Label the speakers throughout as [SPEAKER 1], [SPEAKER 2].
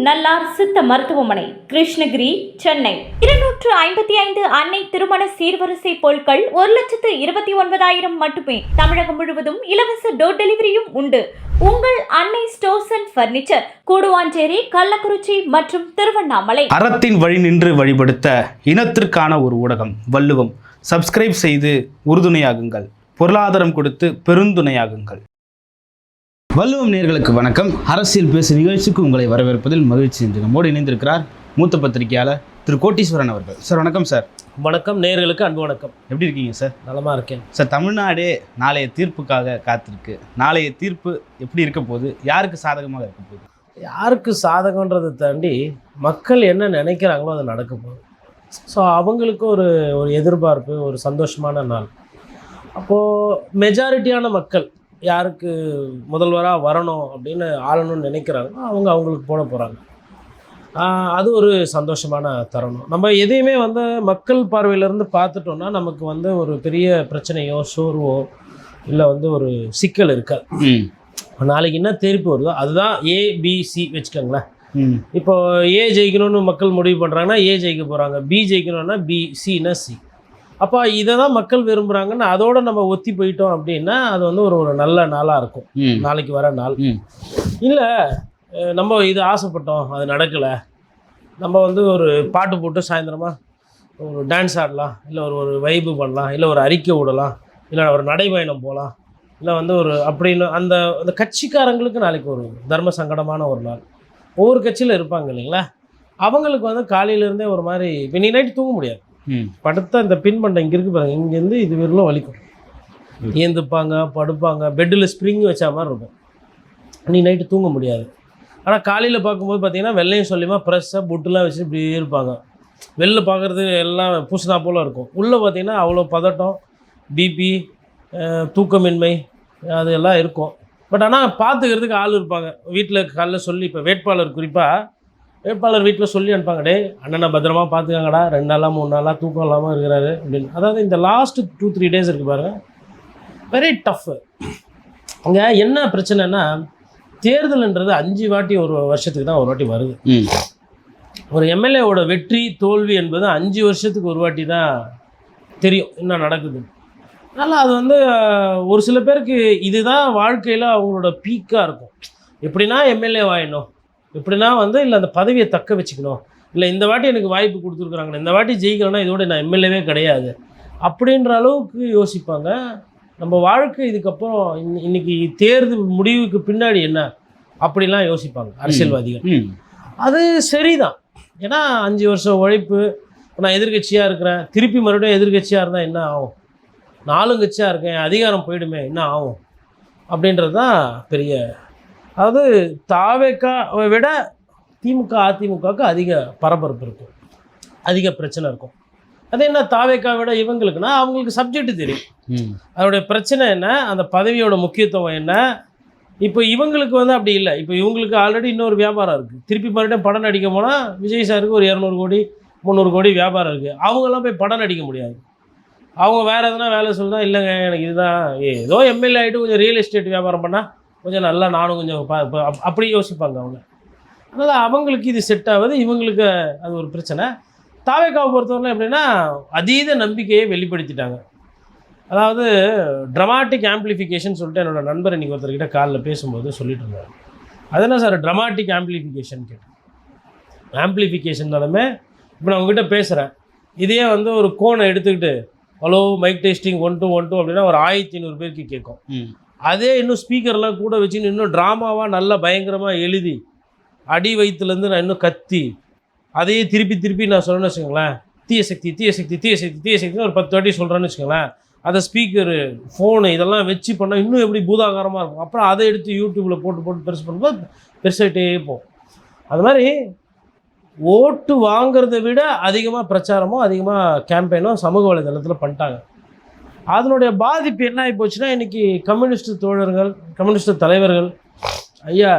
[SPEAKER 1] நல்லார் சித்த மருத்துவமனை, கிருஷ்ணகிரி, சென்னை. 255 அன்னை திருமண சீர்வரிசை பொருட்கள் 1,29,000 மட்டுமே. தமிழகம் முழுவதும் இலவச டோர் டெலிவரியும் உண்டு. உங்கள் Annai stores and furniture, Guduvanchery, Kallakurichi மற்றும் திருவண்ணாமலை.
[SPEAKER 2] அறத்தின் வழி நின்று வழிபடுத்த இனத்திற்கான ஒரு ஊடகம் வள்ளுவம். சப்ஸ்கிரைப் செய்து உறுதுணையாகுங்கள். பொருளாதாரம் கொடுத்து பெருந்துணையாகுங்கள். வள்ளுவம் நேயர்களுக்கு வணக்கம். அரசியல் பேசு நிகழ்ச்சிக்கு உங்களை வரவேற்பதில் மகிழ்ச்சி. என்று நம்மோடு இணைந்திருக்கிறார் மூத்த பத்திரிகையாளர் திரு கோட்டீஸ்வரன் அவர்கள். சார் வணக்கம். சார்
[SPEAKER 3] வணக்கம். நேயர்களுக்கு அன்பு வணக்கம்.
[SPEAKER 2] எப்படி இருக்கீங்க சார்?
[SPEAKER 3] நலமாக இருக்கேன்
[SPEAKER 2] சார். தமிழ்நாடே நாளைய தீர்ப்புக்காக காத்திருக்கு. நாளைய தீர்ப்பு எப்படி இருக்க போகுது? யாருக்கு சாதகமாக இருக்க போகுது?
[SPEAKER 3] யாருக்கு சாதகன்றதை தாண்டி மக்கள் என்ன நினைக்கிறாங்களோ அது நடக்க போகுது. ஸோ அவங்களுக்கு ஒரு எதிர்பார்ப்பு, ஒரு சந்தோஷமான நாள். அப்போது மெஜாரிட்டியான மக்கள் யாருக்கு முதல்வராக வரணும் அப்படின்னு ஆளணும்னு நினைக்கிறாங்களோ அவங்களுக்கு போட போகிறாங்க. அது ஒரு சந்தோஷமான தருணம். நம்ம எதையுமே மக்கள் பார்வையிலேருந்து பார்த்துட்டோம்னா நமக்கு ஒரு பெரிய பிரச்சனையோ சோர்வோ இல்லை ஒரு சிக்கல் இருக்காது. நாளைக்கு என்ன தீர்ப்பு வருதோ அதுதான் ஏபிசி வச்சுக்கோங்களேன். இப்போ ஏ ஜெயிக்கணும்னு மக்கள் முடிவு பண்ணுறாங்கன்னா ஏ ஜெயிக்க போகிறாங்க, பி ஜெயிக்கணும்னா பி, சின்னா சி. அப்போ இதை தான் மக்கள் விரும்புகிறாங்கன்னு அதோடு நம்ம ஒத்தி போயிட்டோம் அப்படின்னா அது ஒரு நல்ல நாளாக இருக்கும். நாளைக்கு வர நாள் இல்லை நம்ம இது ஆசைப்பட்டோம் அது நடக்கலை, நம்ம ஒரு பாட்டு போட்டு சாயந்தரமாக ஒரு டான்ஸ் ஆடலாம், இல்லை ஒரு வைப்பு பண்ணலாம், இல்லை ஒரு அறிக்கை விடலாம், இல்லை ஒரு நடைபயணம் போகலாம், இல்லை அப்படின்னு அந்த கட்சிக்காரங்களுக்கு நாளைக்கு ஒரு தர்ம சங்கடமான ஒரு நாள். ஒவ்வொரு கட்சியில் இருப்பாங்க இல்லைங்களா, அவங்களுக்கு காலையிலேருந்தே ஒரு மாதிரி இப்போ நீ நைட்டு தூங்க முடியாது. படுத்தா இந்த பின்பண்டை இங்கே இருக்குது பாருங்க, இங்கேருந்து இது வரலும் வலிக்கும். ஏந்துப்பாங்க, படுப்பாங்க, பெட்டில் ஸ்ப்ரிங் வச்சா மாதிரி இருக்கும். நீ நைட்டு தூங்க முடியாது. ஆனால் காலையில் பார்க்கும்போது பார்த்தீங்கன்னா வெள்ளையும் சொல்லியுமா ப்ரெஸ்ஸாக புட்டுலாம் வச்சு இப்படியே இருப்பாங்க. வெளில பார்க்குறது எல்லாம் பூசினா போல் இருக்கும். உள்ளே பார்த்தீங்கன்னா அவ்வளோ பதட்டம், பிபி, தூக்கமின்மை அது எல்லாம் இருக்கும். பட் ஆனால் பார்த்துக்கிறதுக்கு ஆள் இருப்பாங்க. வீட்டில் காலைல சொல்லி, இப்போ வேட்பாளர் குறிப்பாக வேட்பாளர் வீட்டில் சொல்லி அனுப்பாங்க, டே அண்ணனை பத்திரமா பார்த்துக்காங்கடா, 2 நாளாக 3 நாளாக தூக்கம் இல்லாமல் இருக்கிறாரு அப்படின்னு. அதாவது இந்த லாஸ்ட்டு 2-3 டேஸ் இருக்குது பாருங்கள், வெரி டஃப்பு. அங்கே என்ன பிரச்சனைனா தேர்தல்ன்றது 5 வாட்டி ஒரு வருஷத்துக்கு தான் ஒரு வாட்டி வருது. ஒரு எம்எல்ஏவோட வெற்றி தோல்வி என்பது 5 வருஷத்துக்கு ஒரு வாட்டி தான் தெரியும் என்ன நடக்குது. அதனால் அது ஒரு சில பேருக்கு இதுதான் வாழ்க்கையில் அவங்களோட பீக்காக இருக்கும். எப்படின்னா எம்எல்ஏ ஆயிடணும், எப்படின்னா இல்லை அந்த பதவியை தக்க வச்சுக்கணும், இல்லை இந்த வாட்டி எனக்கு வாய்ப்பு கொடுத்துருக்குறாங்க, இந்த வாட்டி ஜெயிக்கணும்னா இதோட நான் எம்எல்ஏவே கிடையாது அப்படின்ற அளவுக்கு யோசிப்பாங்க. நம்ம வாழ்க்கை இதுக்கப்புறம் இன்னைக்கு தேர்தல் முடிவுக்கு பின்னாடி என்ன அப்படிலாம் யோசிப்பாங்க அரசியல்வாதிகள். அது சரிதான். ஏன்னா 5 வருஷம் உழைப்பு, நான் எதிர்கட்சியாக இருக்கிறேன், திருப்பி மறுபடியும் எதிர்கட்சியாக இருந்தால் என்ன ஆகும், 4 கட்சியாக இருக்கேன், அதிகாரம் போயிடுமே என்ன ஆகும் அப்படின்றது தான் பெரிய. அதாவது தாவேக்காவை விட திமுக அதிமுகவுக்கு அதிக பரபரப்பு இருக்கும், அதிக பிரச்சனை இருக்கும். அது என்ன தாவேக்காவை விட இவங்களுக்குன்னா அவங்களுக்கு சப்ஜெக்ட் தெரியும், அதோடைய பிரச்சனை என்ன, அந்த பதவியோட முக்கியத்துவம் என்ன. இப்போ இவங்களுக்கு அப்படி இல்லை. இப்போ இவங்களுக்கு ஆல்ரெடி இன்னொரு வியாபாரம் இருக்குது. திருப்பி மறுபடியும் படம் நடிக்க போனால் விஜய் சாருக்கு ஒரு 200 கோடி 300 கோடி வியாபாரம் இருக்குது. அவங்கெல்லாம் போய் படம் நடிக்க முடியாது. அவங்க வேறு எதனா வேலை சொல்லுதான், இல்லைங்க எனக்கு இதுதான், ஏதோ எம்எல்ஏ ஆகிட்டு கொஞ்சம் ரியல் எஸ்டேட் வியாபாரம் பண்ணால் கொஞ்சம் நல்லா நானும் கொஞ்சம் அப்படி யோசிப்பாங்க அவங்க. அதனால் அவங்களுக்கு இது செட் ஆகுது, இவங்களுக்கு அது ஒரு பிரச்சனை. தாவேக்காவை பொறுத்தவரை எப்படின்னா அதீத நம்பிக்கையை வெளிப்படுத்திட்டாங்க. அதாவது ட்ரமாட்டிக் ஆம்பிளிஃபிகேஷன் சொல்லிட்டு என்னோடய நண்பர் இன்றைக்கி ஒருத்தர்கிட்ட காலில் பேசும்போது சொல்லிட்டு இருந்தார். அது என்ன சார் ட்ரமாட்டிக் ஆம்பிளிஃபிகேஷன் கேட்டேன். ஆம்பிளிஃபிகேஷன்னாலுமே இப்போ நான் உங்ககிட்ட பேசுகிறேன், இதையே ஒரு கோனை எடுத்துக்கிட்டு ஹலோ மைக் டெஸ்டிங் 1 2 1 2 அப்படின்னா ஒரு 1500 பேருக்கு கேட்கும். அதே இன்னும் ஸ்பீக்கர்லாம் கூட வச்சுன்னு இன்னும் ட்ராமாவாக நல்லா பயங்கரமாக எழுதி அடி வயிற்றுலேருந்து நான் இன்னும் கத்தி அதையே திருப்பி நான் சொல்லணும்னு வச்சுக்கோங்களேன், தீய சக்தி தீய சக்தி தீய சக்தி தீய சக்தின்னு ஒரு 10 வாட்டி சொல்கிறேன்னு வச்சுக்கோங்களேன், அதை ஸ்பீக்கரு ஃபோனு இதெல்லாம் வச்சு பண்ணால் இன்னும் எப்படி பூதாகாரமாக இருக்கும். அப்புறம் அதை எடுத்து யூடியூப்பில் போட்டு பெருசு பண்ணும்போது பெருசாகிட்டே போகும். அது மாதிரி ஓட்டு வாங்கிறத விட அதிகமாக பிரச்சாரமோ அதிகமாக கேம்பெயினோ சமூக வலைதளத்தில் பண்ணிட்டாங்க. அதனுடைய பாதிப்பு என்ன ஆகி போச்சுன்னா இன்றைக்கி கம்யூனிஸ்ட் தோழர்கள், கம்யூனிஸ்ட் தலைவர்கள், ஐயா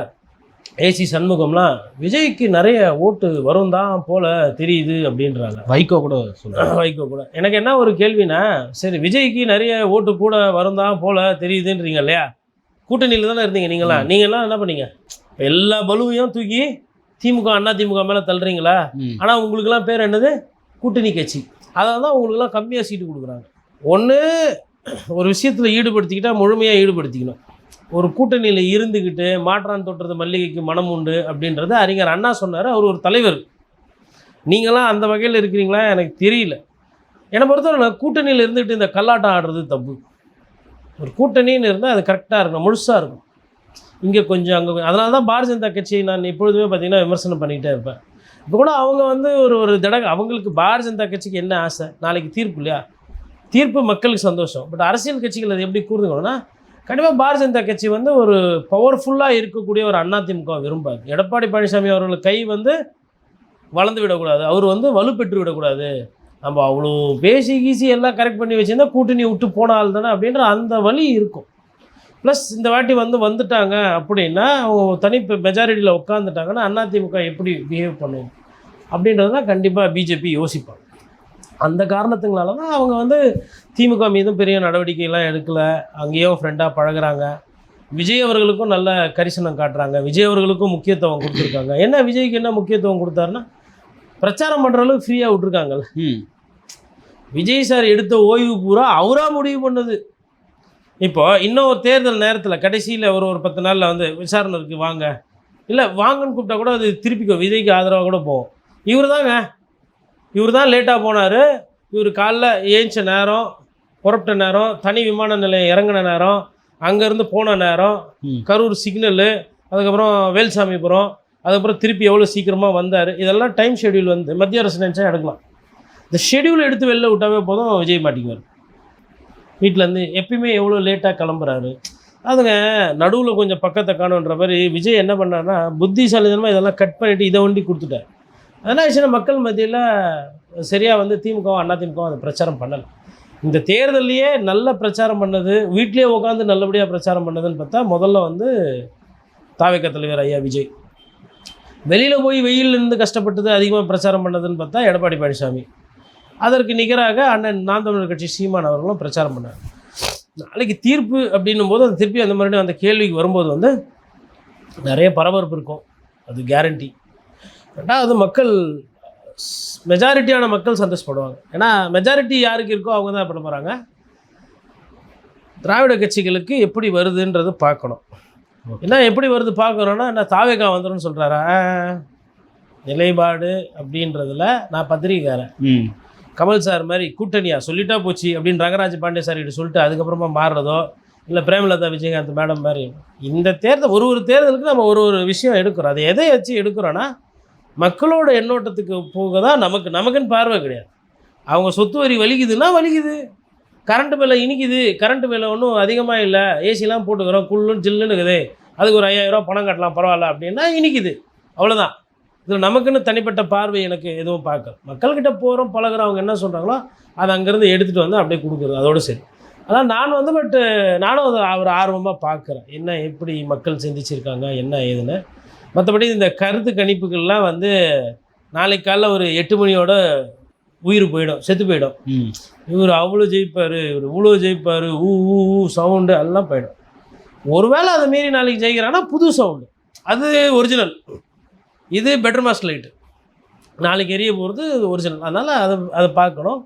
[SPEAKER 3] ஏசி சண்முகம்லாம் விஜய்க்கு நிறைய ஓட்டு வரும் தான் போல் தெரியுது அப்படின்றாங்க.
[SPEAKER 2] வைகோ கூட சொல்கிறாங்க.
[SPEAKER 3] வைகோ கூட எனக்கு என்ன ஒரு கேள்வினா, சரி விஜய்க்கு நிறைய ஓட்டு கூட வரும் தான் போல் தெரியுதுன்றீங்க இல்லையா, கூட்டணியில் தானே இருந்தீங்க நீங்களாம் என்ன பண்ணீங்க, எல்லா பலுவையும் தூக்கி திமுக அண்ணா திமுக மேலே தள்ளுறீங்களா? ஆனால் உங்களுக்கெல்லாம் பேர் என்னது? கூட்டணி கட்சி. அதனால தான் உங்களுக்கெல்லாம் கம்மியாக சீட்டு கொடுக்குறாங்க. ஒன்று ஒரு விஷயத்தில் ஈடுபடுத்திக்கிட்டால் முழுமையாக ஈடுபடுத்திக்கணும். ஒரு கூட்டணியில் இருந்துக்கிட்டு மாற்றான் தொட்டுறது மல்லிகைக்கு மனம் உண்டு அப்படின்றது அறிஞர் அண்ணா சொன்னார். அவர் ஒரு தலைவர். நீங்களாம் அந்த வகையில் இருக்கிறீங்களா எனக்கு தெரியல. என்னை பொறுத்தவரை கூட்டணியில் இருந்துக்கிட்டு இந்த கல்லாட்டம் ஆடுறது தப்பு. ஒரு கூட்டணின்னு இருந்தால் அது கரெக்டாக இருக்கணும், முழுசாக இருக்கும். இங்கே கொஞ்சம் அங்கே கொஞ்சம். அதனால தான் பாரதிய ஜனதா கட்சியை நான் எப்பொழுதுமே பார்த்திங்கன்னா விமர்சனம் பண்ணிகிட்டே இருப்பேன். இப்போ கூட அவங்க வந்து ஒரு தடவை அவங்களுக்கு பாரதிய ஜனதா கட்சிக்கு என்ன ஆசை? நாளைக்கு தீர்ப்பு இல்லையா? தீர்ப்பு மக்களுக்கு சந்தோஷம். பட் அரசியல் கட்சிகள் அது எப்படி கூறுதுங்கன்னா, கண்டிப்பாக பாரதிய ஜனதா கட்சி வந்து ஒரு பவர்ஃபுல்லாக இருக்கக்கூடிய ஒரு அதிமுக விரும்பாது. எடப்பாடி பழனிசாமி அவர்கள் கை வந்து வளர்ந்து விடக்கூடாது, அவர் வந்து வலுப்பெற்று விடக்கூடாது. நம்ம அவ்வளோ பேசி கீசி எல்லாம் கரெக்ட் பண்ணி வச்சுருந்தா கூட்டணி விட்டு போனால் தானே அப்படின்ற அந்த வழி இருக்கும். ப்ளஸ் இந்த வாட்டி வந்துட்டாங்க அப்படின்னா அவங்க தனி மெஜாரிட்டியில் உட்காந்துட்டாங்கன்னா அதிமுக எப்படி பிஹேவ் பண்ணுவோம் அப்படின்றதுலாம் கண்டிப்பாக பிஜேபி யோசிப்பாங்க. அந்த காரணத்துங்களால தான் அவங்க வந்து திமுக மீதும் பெரிய நடவடிக்கைலாம் எடுக்கலை. அங்கேயும் ஃப்ரெண்டாக பழகுறாங்க. விஜய் அவர்களுக்கும் நல்ல கரிசனம் காட்டுறாங்க. விஜய் அவர்களுக்கும் முக்கியத்துவம் கொடுத்துருக்காங்க. என்ன விஜய்க்கு என்ன முக்கியத்துவம் கொடுத்தாருன்னா, பிரச்சாரம் பண்ணுற அளவுக்கு ஃப்ரீயாக விட்ருக்காங்கல்ல. விஜய் சார் எடுத்த ஓய்வு பூரா அவராக முடிவு பண்ணது. இப்போ இன்னும் ஒரு தேர்தல் நேரத்தில் கடைசியில் ஒரு 10 நாளில் வந்து விசாரணை இருக்குது வாங்க, இல்லை வாங்கன்னு கூப்பிட்டா கூட அது திருப்பிக்கும் விஜய்க்கு ஆதரவாக கூட போகும். இவர் தான் லேட்டாக போனார். இவர் காலைல ஏஞ்ச நேரம், புறப்பட்ட நேரம், தனி விமான நிலையம் இறங்கின நேரம், அங்கேருந்து போன நேரம், கரூர் சிக்னலு, அதுக்கப்புறம் வேல்சாமிபுரம், அதுக்கப்புறம் திருப்பி எவ்வளோ சீக்கிரமாக வந்தார், இதெல்லாம் டைம் ஷெடியூல் வந்து மத்திய அரசு நினச்சா எடுக்கலாம். இந்த ஷெடியூல் எடுத்து வெளில விட்டாவே போதும் விஜய் மாட்டிக்குவார். வீட்டிலேருந்து எப்பயுமே எவ்வளோ லேட்டாக கிளம்புறாரு. அதுங்க நடுவில் கொஞ்சம் பக்கத்தை காணுன்ற மாதிரி விஜய் என்ன பண்ணார்னா, புத்திசாலிதனமாக இதெல்லாம் கட் பண்ணிவிட்டு இதை ஒண்டி கொடுத்துட்டார். அதனால் ஆச்சுன்னா மக்கள் மத்தியில் சரியாக வந்து திமுகவும் அதிமுகவும் அதை பிரச்சாரம் பண்ணலை. இந்த தேர்தலையே நல்ல பிரச்சாரம் பண்ணது, வீட்டிலே உட்காந்து நல்லபடியாக பிரச்சாரம் பண்ணதுன்னு பார்த்தா முதல்ல வந்து தாவேக தலைவர் ஐயா விஜய். வெளியில் போய் வெயிலிருந்து கஷ்டப்பட்டது அதிகமாக பிரச்சாரம் பண்ணதுன்னு பார்த்தா எடப்பாடி பழனிசாமி. அதற்கு நிகராக அண்ணன் நாம் தமிழர் கட்சி சீமான் அவர்களும் பிரச்சாரம் பண்ணார். நாளைக்கு தீர்ப்பு அப்படின்னும் போது அது திருப்பி அந்த மறுபடியும் அந்த கேள்விக்கு வரும்போது வந்து நிறைய பரபரப்பு இருக்கும், அது கேரண்டி. ரெண்டாவது மக்கள் மெஜாரிட்டியான மக்கள் சந்தோஷப்படுவாங்க. ஏன்னா மெஜாரிட்டி யாருக்கு இருக்கோ அவங்க தான் பண்ண போகிறாங்க. திராவிட கட்சிகளுக்கு எப்படி வருதுன்றது பார்க்கணும். என்ன எப்படி வருது பார்க்குறோன்னா, நான் தாவேகா வந்துடும்னு சொல்கிறாரா? நிலைப்பாடு அப்படின்றதுல நான் பத்திரிக்கைக்காரன். கமல் சார் மாதிரி கூட்டணியா சொல்லிட்டா போச்சு அப்படின்னு ரங்கராஜ் பாண்டே சார் கிட்ட சொல்லிட்டு அதுக்கப்புறமா மாறுறதோ, இல்லை பிரேமலதா விஜயகாந்த் மேடம் மாதிரி இந்த தேர்தல் ஒரு தேர்தலுக்கு நம்ம ஒரு விஷயம் எடுக்கிறோம். அதை எதை வச்சு எடுக்கிறோன்னா, மக்களோட எண்ணோட்டத்துக்கு போக தான் நமக்குன்னு பார்வை கிடையாது. அவங்க சொத்து வரி வலிக்குதுன்னா வலிக்குது, கரண்ட்டு பில்லை இனிக்குது, கரண்ட்டு பில்லை ஒன்றும் அதிகமாக இல்லை, ஏசிலாம் போட்டுக்கிறோம், குள்ளுன்னு ஜில்லுன்னு இருக்குது, அதுக்கு ஒரு 5000 ரூபா பணம் கட்டலாம் பரவாயில்ல அப்படின்னா இனிக்குது, அவ்வளோதான். இதில் நமக்குன்னு தனிப்பட்ட பார்வை எனக்கு எதுவும் பார்க்க. மக்கள்கிட்ட போகிறோம் பழகிறோம், அவங்க என்ன சொல்கிறாங்களோ அதை அங்கேருந்து எடுத்துகிட்டு வந்து அப்படியே கொடுக்குறது, அதோடு சரி. அதான் நான் வந்து நானும் அதை அவர் ஆர்வமாக பார்க்குறேன், என்ன எப்படி மக்கள் சிந்திச்சிருக்காங்க என்ன ஏதுன்னு. மற்றபடி இந்த கருத்து கணிப்புகள்லாம் வந்து நாளைக்கு காலைல ஒரு 8 மணியோட உயிர் போயிடும், செத்து போயிடும். இவர் அவ்வளோ ஜெயிப்பார், இவர் இவ்வளோ ஜெயிப்பார், ஊ சவுண்டு எல்லாம் போயிடும். ஒருவேளை அதை மீறி நாளைக்கு ஜெயிக்கிறாங்கன்னா புது சவுண்டு, அது ஒரிஜினல். இது பெட்டர் மாஸ் லைட்டு, நாளைக்கு எரிய போகிறது ஒரிஜினல். அதனால் அதை பார்க்கணும்,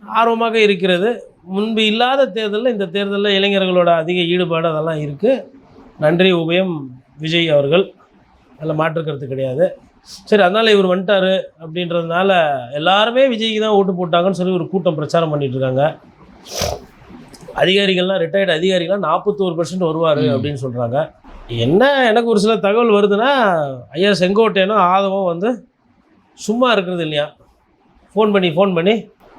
[SPEAKER 3] ஆர்வமாக இருக்கிறது. முன்பு இல்லாத தேர்தலில் இந்த தேர்தலில் இளைஞர்களோட அதிக ஈடுபாடு அதெல்லாம் இருக்குது. நன்றி உபயம் விஜய் அவர்கள், அதில் மாற்றுக்கிறது கிடையாது. சரி, அதனால் இவர் வந்துட்டார் அப்படின்றதுனால எல்லாருமே விஜய்க்கு தான் ஓட்டு போட்டாங்கன்னு சொல்லி ஒரு கூட்டம் பிரச்சாரம் பண்ணிகிட்ருக்காங்க. அதிகாரிகள்லாம் ரிட்டையர்டு அதிகாரிகள்லாம் 41% வருவார் அப்படின்னு சொல்கிறாங்க. என்ன எனக்கு ஒரு சில தகவல் வருதுன்னா, ஐயா செங்கோட்டையனும் ஆதவும் வந்து சும்மா இருக்கிறது இல்லையா, ஃபோன் பண்ணி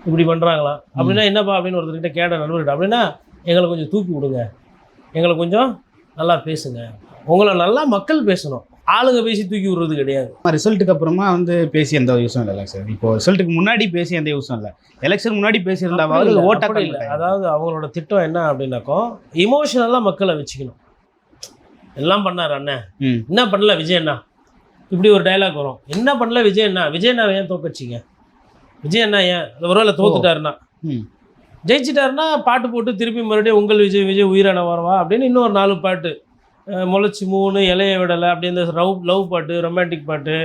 [SPEAKER 3] இப்படி பண்ணுறாங்களாம். அப்படின்னா என்னப்பா அப்படின்னு ஒருத்தர்கிட்ட கேட்ட நண்பர்கிட்ட, அப்படின்னா எங்களை கொஞ்சம் தூக்கி விடுங்க, எங்களை கொஞ்சம் நல்லா பேசுங்க, உங்களை நல்லா மக்கள் பேசணும், ஆளுங்க பேசி தூக்கி விடுறது கிடையாது.
[SPEAKER 2] ரிசல்ட்டுக்கு அப்புறமா வந்து பேசி எந்த யூஸும் இல்லை சார். இப்போ ரிசல்ட்டுக்கு முன்னாடி பேசி எந்த யூஸும் இல்லை, எலெக்ஷன் முன்னாடி பேசியிருந்தாவது ஓட்டாக
[SPEAKER 3] இல்லை. அதாவது அவங்களோட திட்டம் என்ன அப்படின்னாக்கோ, இமோஷனலாக மக்களை வச்சுக்கணும். எல்லாம் பண்ணார் அண்ணன், என்ன பண்ணல விஜய் அண்ணா, இப்படி ஒரு டைலாக் வரும். என்ன பண்ணல விஜய் அண்ணா ஏன் தோக்கச்சிங்க, விஜய் அண்ணா ஏன் ஒருவேளை தோத்துட்டாருன்னா, ஜெயிச்சிட்டாருன்னா பாட்டு போட்டு திருப்பி மறுபடியும் உங்கள் விஜய் உயிரான வரவா அப்படின்னு இன்னொரு 4 பாட்டு, முளைச்சி 3 இலைய விடலை அப்படி இந்த லவ் பாட்டு, ரொமான்டிக் பாட்டு,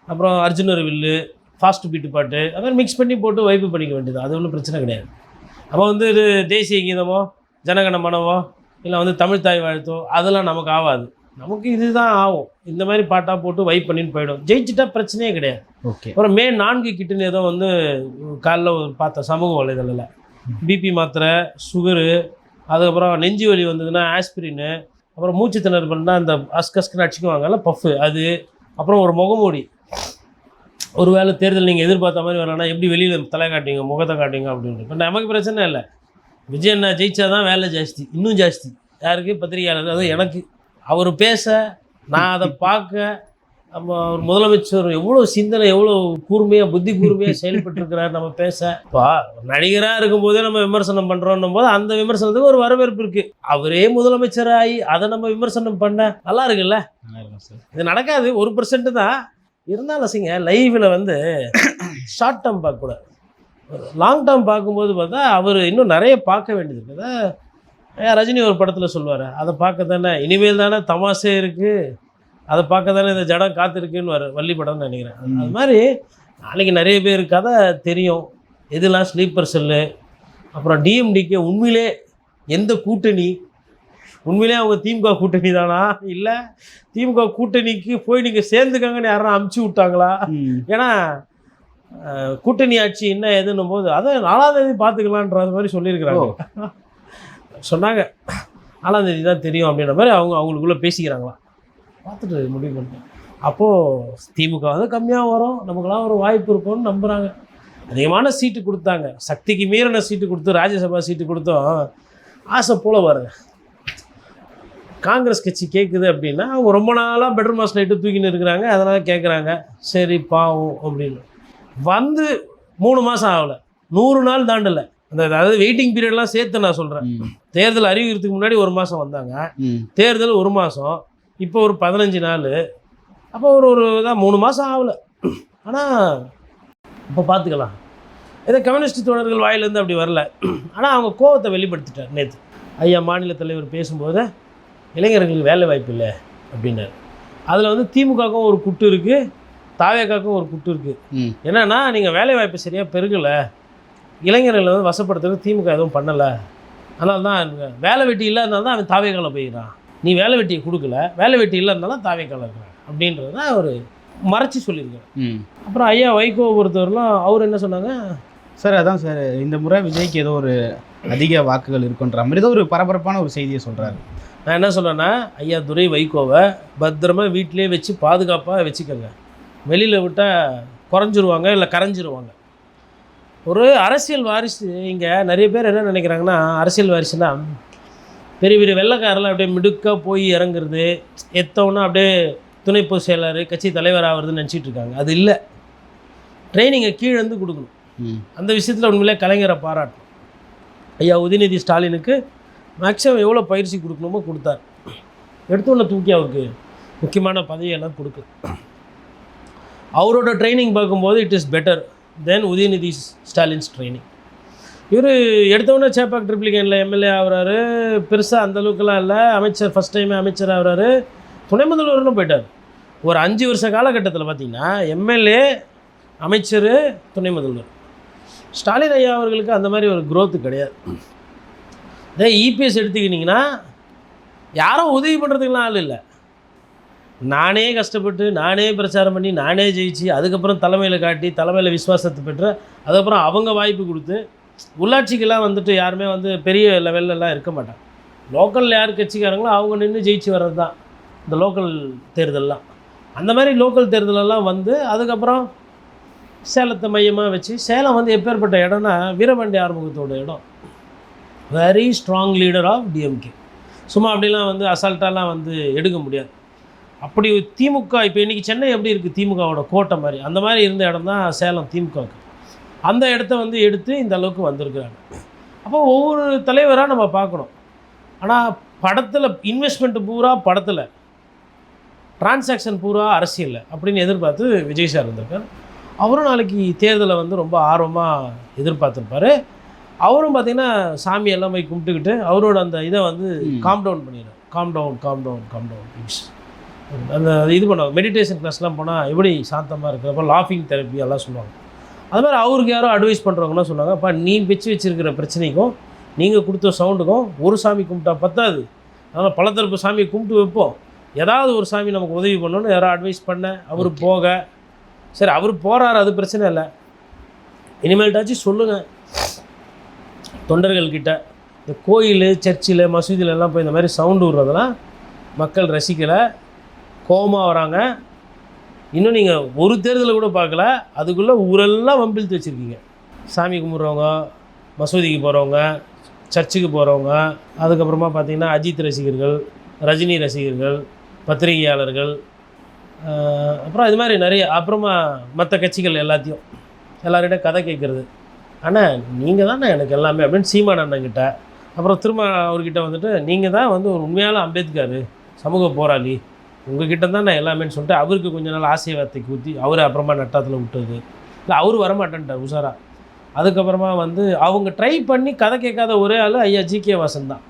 [SPEAKER 3] அப்புறம் அர்ஜுனர் வில்லு, ஃபாஸ்ட் பீட்டு பாட்டு, அதெல்லாம் மிக்ஸ் பண்ணி போட்டு வைப்பு பண்ணிக்க வேண்டியது. அது ஒன்றும் பிரச்சனை கிடையாது. அப்போ வந்து இது தேசிய கீதமோ ஜனகண மனவோ இல்லை வந்து தமிழ் தாய் வாழ்த்தோ அதெல்லாம் நமக்கு ஆகாது. நமக்கு இதுதான் ஆகும். இந்த மாதிரி பாட்டாக போட்டு வைப் பண்ணின்னு போயிடும். ஜெயிச்சிட்டா பிரச்சனையே கிடையாது.
[SPEAKER 2] ஓகே.
[SPEAKER 3] அப்புறம் மே 4 கிட்டுன்னு ஏதோ வந்து காலைல பார்த்த சமூக வலைதளில் பிபி மாத்திரை, சுகரு, அதுக்கப்புறம் நெஞ்சு வலி வந்ததுன்னா ஆஸ்பிரின்னு, அப்புறம் மூச்சு திணறல் பண்ணால் அந்த அஸ்கஸ்க்குன்னு அடிச்சுக்குவாங்கல்ல பஃப்பு அது, அப்புறம் ஒரு முகமூடி. ஒரு வேளை தேர்தல் நீங்கள் எதிர்பார்த்த மாதிரி வரலன்னா எப்படி வெளியில் தலை காட்டுவீங்க, முகத்தை காட்டுவீங்க அப்படின்ட்டு. இப்போ நமக்கு பிரச்சனை இல்லை. விஜய் அண்ணா ஜெயிச்சா தான் வேலை ஜாஸ்தி, இன்னும் ஜாஸ்தி. யாருக்கு? பத்திரிகையாளர். அதுவும் எனக்கு. அவர் பேச, நான் அதை பார்க்க, நம்ம ஒரு முதலமைச்சர் எவ்வளோ சிந்தனை, எவ்வளோ கூர்மையாக, புத்தி கூர்மையாக செயல்பட்டுருக்கிறார். நம்ம பேச இப்போ நடிகராக இருக்கும்போதே நம்ம விமர்சனம் பண்ணுறோன்னும் போது அந்த விமர்சனத்துக்கு ஒரு வரவேற்பு இருக்குது. அவரே முதலமைச்சராகி அதை நம்ம விமர்சனம் பண்ண நல்லா இருக்குல்ல? இது நடக்காது. 1% தான் இருந்தாலும் அசிங்க. லைவில் வந்து ஷார்ட் டேர்ம் பார்க்கக்கூடாது, லாங் டேர்ம் பார்க்கும்போது பார்த்தா அவர் இன்னும் நிறைய பார்க்க வேண்டியது இருக்குது. ரஜினி ஒரு படத்தில் சொல்லுவார், அதை பார்க்க தானே இனிமேல் தானே தமாஷே இருக்குது, அதை பார்க்க தானே இந்த ஜடம் காத்திருக்குன்னு வள்ளி படம்னு நினைக்கிறேன். அது மாதிரி நாளைக்கு நிறைய பேர் கதை தெரியும். எதுலாம் ஸ்லீப்பர் செல்லு, அப்புறம் டிஎம்டிக்கு உண்மையிலே எந்த கூட்டணி, உண்மையிலே அவங்க திமுக கூட்டணி தானா, இல்லை திமுக கூட்டணிக்கு போய் நீங்கள் சேர்ந்துக்கங்கன்னு யாரும் அமுச்சு விட்டாங்களா? ஏன்னா கூட்டணி ஆட்சி என்ன எதுன்னும் போது அதை 4ஆம் தேதி பார்த்துக்கலான்ற மாதிரி சொல்லியிருக்கிறாங்க. சொன்னாங்க 4ஆம் தேதி தான் தெரியும் அப்படின்ற மாதிரி அவங்களுக்குள்ளே பேசிக்கிறாங்களா, பார்த்துட்டு முடிவு பண்ணிட்டேன். அப்போது திமுக வந்து கம்மியாக வரும், நமக்குலாம் ஒரு வாய்ப்பு இருக்கும்னு நம்புகிறாங்க. அதிகமான சீட்டு கொடுத்தாங்க, சக்திக்கு மீறின சீட்டு கொடுத்து ராஜ்யசபா சீட்டு கொடுத்தோம். ஆசை போல் பாருங்க, காங்கிரஸ் கட்சி கேட்குது அப்படின்னா அவங்க ரொம்ப நாளாக பெட்ரூம் மாஸ் லைட்டு தூக்கின்னு இருக்கிறாங்க, அதனால் கேட்குறாங்க. சரி பாவம் அப்படின்னு வந்து 3 மாதம் ஆகலை, 100 நாள் தாண்டலை. அதாவது வெயிட்டிங் பீரியட்லாம் சேர்த்து நான் சொல்கிறேன். தேர்தல் அறிவிக்கிறதுக்கு முன்னாடி 1 மாதம் வந்தாங்க, தேர்தல் 1 மாதம், இப்போ ஒரு 15 நாள், அப்போ ஒரு தான் 3 மாதம் ஆகலை. ஆனால் இப்போ பார்த்துக்கலாம். இதை கம்யூனிஸ்ட் தோழர்கள் வாயிலேருந்து அப்படி வரல. ஆனால் அவங்க கோபத்தை வெளிப்படுத்திட்டார் நேற்று. ஐயா மாநில தலைவர் பேசும்போது இளைஞர்களுக்கு வேலை வாய்ப்பு இல்லை அப்படின்னாரு. அதில் வந்து திமுகவுக்கும் ஒரு குட்டு இருக்குது, தாவேக்காவுக்கும் ஒரு குட்டு இருக்குது. என்னென்னா நீங்கள் வேலை வாய்ப்பு சரியாக பெருகலை, இளைஞர்களை வந்து வசப்படுத்துறதுக்கு திமுக எதுவும் பண்ணலை, அதனால தான் வேலை வெட்டி இல்லாதனால தான் அவன் தாவேக்காவில் போயிடுறான். நீ வேலை வெட்டியை கொடுக்கல, வேலை வெட்டி இல்லைனால தான் தாவேக்காவில் இருக்கிறான் அப்படின்றது தான் அவர் மறைச்சி சொல்லியிருக்காரு. அப்புறம் ஐயா வைகோ பொறுத்தவரைலாம் அவர் என்ன சொன்னாங்க
[SPEAKER 2] சார், அதான் சார் இந்த முறை விஜய்க்கு ஏதோ ஒரு அதிக வாக்குகள் இருக்குன்ற மாதிரி ஏதோ ஒரு பரபரப்பான ஒரு செய்தியை சொல்கிறாரு.
[SPEAKER 3] நான் என்ன சொல்கிறேன்னா, ஐயா துரை வைகோவை பத்திரமா வீட்டிலே வச்சு பாதுகாப்பாக வச்சுக்கோங்க. வெளியில் விட்டால் குறைஞ்சிருவாங்க, இல்லை கரைஞ்சிருவாங்க. ஒரு அரசியல் வாரிசு இங்கே நிறைய பேர் என்ன நினைக்கிறாங்கன்னா, அரசியல் வாரிசுனா பெரிய பெரிய வெள்ளைக்காரெல்லாம் அப்படியே மிடுக்காக போய் இறங்குறது, எத்தவொன்னா அப்படியே துணை பொதுச் செயலாளர், கட்சி தலைவர் ஆகிறதுன்னு நினச்சிட்டு இருக்காங்க. அது இல்லை, ட்ரைனிங்கை கீழேருந்து கொடுக்கணும். அந்த விஷயத்தில் உண்மையிலே கலைஞரை பாராட்டணும். ஐயா உதயநிதி ஸ்டாலினுக்கு மேக்ஸிமம் எவ்வளோ பயிற்சி கொடுக்கணுமோ கொடுத்தார். எடுத்தோன்னே தூக்கி அவருக்கு முக்கியமான பதவியெல்லாம் கொடுக்கு. அவரோட ட்ரைனிங் பார்க்கும்போது it is better then Udhayanidhi Stalin's training. இவர் எடுத்தவொடனே சேப்பாக் ட்ரிப்ளிகேனில் எம்எல்ஏ ஆகிறாரு, பெருசாக அந்தளவுக்குலாம் இல்லை. அமைச்சர் ஃபஸ்ட் டைமே அமைச்சர் ஆகிறாரு, துணை முதல்வர்னு போயிட்டார். ஒரு 5 வருஷ காலகட்டத்தில் பார்த்திங்கன்னா எம்எல்ஏ, அமைச்சர், துணை முதல்வர். ஸ்டாலின் ஐயா அவர்களுக்கு அந்த மாதிரி ஒரு growth கிடையாது. இதே இபிஎஸ் எடுத்துக்கிட்டிங்கன்னா யாரும் உதவி பண்ணுறதுக்கெலாம் ஆள் இல்லை. நானே கஷ்டப்பட்டு நானே பிரச்சாரம் பண்ணி நானே ஜெயிச்சு அதுக்கப்புறம் தலைமையில் காட்டி தலைமையில் விசுவாசத்தை பெற்று அதுக்கப்புறம் அவங்க வாய்ப்பு கொடுத்து உள்ளாட்சிக்கெல்லாம் வந்துட்டு யாருமே வந்து பெரிய லெவல்லலாம் இருக்க மாட்டாங்க. லோக்கலில் யார் கட்சிக்காரங்களோ அவங்க நின்று ஜெயிச்சு வர்றது தான் இந்த லோக்கல் தேர்தலெலாம். அந்த மாதிரி லோக்கல் தேர்தலெல்லாம் வந்து அதுக்கப்புறம் சேலத்தை மையமாக வச்சு, சேலம் வந்து எப்பேற்பட்ட இடம்னா வீரபாண்டி ஆறுமுகத்தோட இடம். Very strong leader of DMK. சும்மா அப்படிலாம் வந்து அசால்ட்டாலாம் வந்து எடுக்க முடியாது. அப்படி திமுக இப்போ இன்றைக்கி சென்னை எப்படி இருக்குது திமுகவோட கோட்டை மாதிரி, அந்த மாதிரி இருந்த இடம் தான் சேலம் திமுகவுக்கு. அந்த இடத்த வந்து எடுத்து இந்த அளவுக்கு வந்திருக்கிறாங்க. அப்போ ஒவ்வொரு தலைவராக நம்ம பார்க்கணும். ஆனால் படத்தில் இன்வெஸ்ட்மெண்ட்டு பூரா படத்தில், டிரான்சாக்ஷன் பூரா அரசியலில் அப்படின்னு எதிர்பார்த்து விஜய் சார் இருந்திருக்கார். அவரும் நாளைக்கு தேர்தலை வந்து ரொம்ப ஆர்வமாக எதிர்பார்த்துருப்பார். அவரும் பார்த்திங்கன்னா சாமியெல்லாம் போய் கும்பிட்டுக்கிட்டு அவரோட அந்த இதை வந்து காம் டவுன் பண்ணிடுறார். Calm down please. அந்த இது பண்ணுவாங்க, மெடிடேஷன் கிளாஸ்லாம் போனால் எப்படி சாந்தமாக இருக்கிறப்ப லாஃபிங் தெரப்பி எல்லாம் சொல்லுவாங்க. அது மாதிரி அவருக்கு யாரோ அட்வைஸ் பண்ணுறவங்கன்னா சொல்லுவாங்க, அப்பா நீ வச்சிருக்கிற பிரச்சனைக்கும் நீங்கள் கொடுத்த சவுண்டுக்கும் ஒரு சாமி கும்பிட்டா பத்தாது, அதனால் பல தரப்பு சாமியை கும்பிட்டு வைப்போம், ஏதாவது ஒரு சாமி நமக்கு உதவி பண்ணணும்னு யாரோ அட்வைஸ் பண்ண அவர் போக, சரி அவர் போகிறாரு, அது பிரச்சனை இல்லை, இனிமேல்ட்டாச்சும் சொல்லுங்கள் தொண்டர்கள்கிட்ட. இந்த கோயில் சர்ச்சில் மசூதியிலலாம் போய் இந்த மாதிரி சவுண்டு விடுறதெல்லாம் மக்கள் ரசிக்கலை, கோபமாக வராங்க. இன்னும் நீங்கள் ஒரு தேர்தலை கூட பார்க்கல, அதுக்குள்ளே ஊரெல்லாம் வம்பிழுத்து வச்சுருக்கீங்க. சாமி கும்பிட்றவங்க, மசூதிக்கு போகிறவங்க, சர்ச்சுக்கு போகிறவங்க, அதுக்கப்புறமா பார்த்திங்கன்னா அஜித் ரசிகர்கள், ரஜினி ரசிகர்கள், பத்திரிகையாளர்கள், அப்புறம் இது மாதிரி நிறைய, அப்புறமா மற்ற கட்சிகள் எல்லார்கிட்ட கதை கேட்குறது. ஆனால் நீங்கள் தானே எனக்கு எல்லாமே அப்படின்னு சீமான் அண்ணங்கிட்ட, அப்புறம் திரும்ப அவர்கிட்ட வந்துட்டு நீங்கள் தான் வந்து ஒரு உண்மையான அம்பேத்கர் சமூக போராளி, உங்ககிட்ட தான் நான் எல்லாமேன்னு சொல்லிட்டு அவருக்கு கொஞ்ச நாள் ஆசை வார்த்தைக்கு ஊற்றி அவரை அப்புறமா நட்டாத்தில் விட்டுறது. இல்லை அவர் வரமாட்டேன்ட்டார் உஷாரா. அதுக்கப்புறமா வந்து அவங்க ட்ரை பண்ணி கதை கேட்காத ஒரே ஆள் ஐயா ஜிகே வாசன் தான்.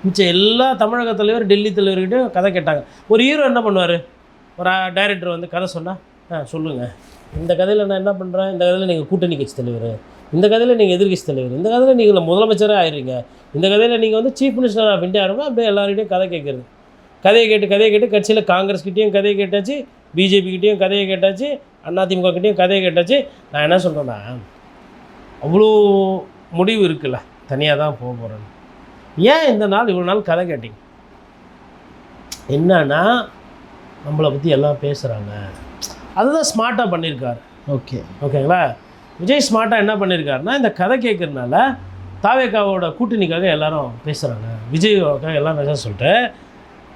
[SPEAKER 3] மிச்சம் எல்லா தமிழக தலைவர் டெல்லி தலைவர்கிட்டையும் கதை கேட்டாங்க. ஒரு ஹீரோ என்ன பண்ணுவார், ஒரு டைரக்டர் வந்து கதை சொன்னால் சொல்லுங்கள், இந்த கதையில் நான் என்ன பண்ணுறேன், இந்த கதையில் நீங்கள் கூட்டணி கட்சி தலைவர், இந்த கதையில் நீங்கள் எதிர்கட்சி தலைவர், இந்த கதையில் நீங்கள் முதலமைச்சராக ஆயிடுறீங்க, இந்த கதையில் நீங்கள் வந்து சீஃப் மினிஸ்டர் ஆஃப் இந்தியா ஆகிருங்க, அப்படியே எல்லார்கிட்டையும் கதை கேட்குறது. கதையை கேட்டு கட்சியில் காங்கிரஸ்கிட்டையும் கதையை கேட்டாச்சு, பிஜேபிக்கிட்டையும் கதையை கேட்டாச்சு, அதிமுகக்கிட்டையும் கதையை கேட்டாச்சு. நான் என்ன சொல்கிறேன்னா, அவ்வளோ முடிவு இருக்குல்ல, தனியாக தான் போக போகிறேன்னு. ஏன் இந்த நாள் இவ்வளோ நாள் கதை கேட்டிங்க? என்னன்னா நம்மளை பற்றி எல்லாம் பேசுகிறாங்க, அதுதான் ஸ்மார்ட்டாக பண்ணியிருக்காரு. ஓகேங்களா? விஜய் ஸ்மார்ட்டாக என்ன பண்ணியிருக்காருன்னா, இந்த கதை கேட்குறதுனால தாவேக்காவோட கூட்டணிக்காக எல்லாரும் பேசுகிறாங்க, விஜய்க்காக எல்லாம் பேச சொல்லிட்டு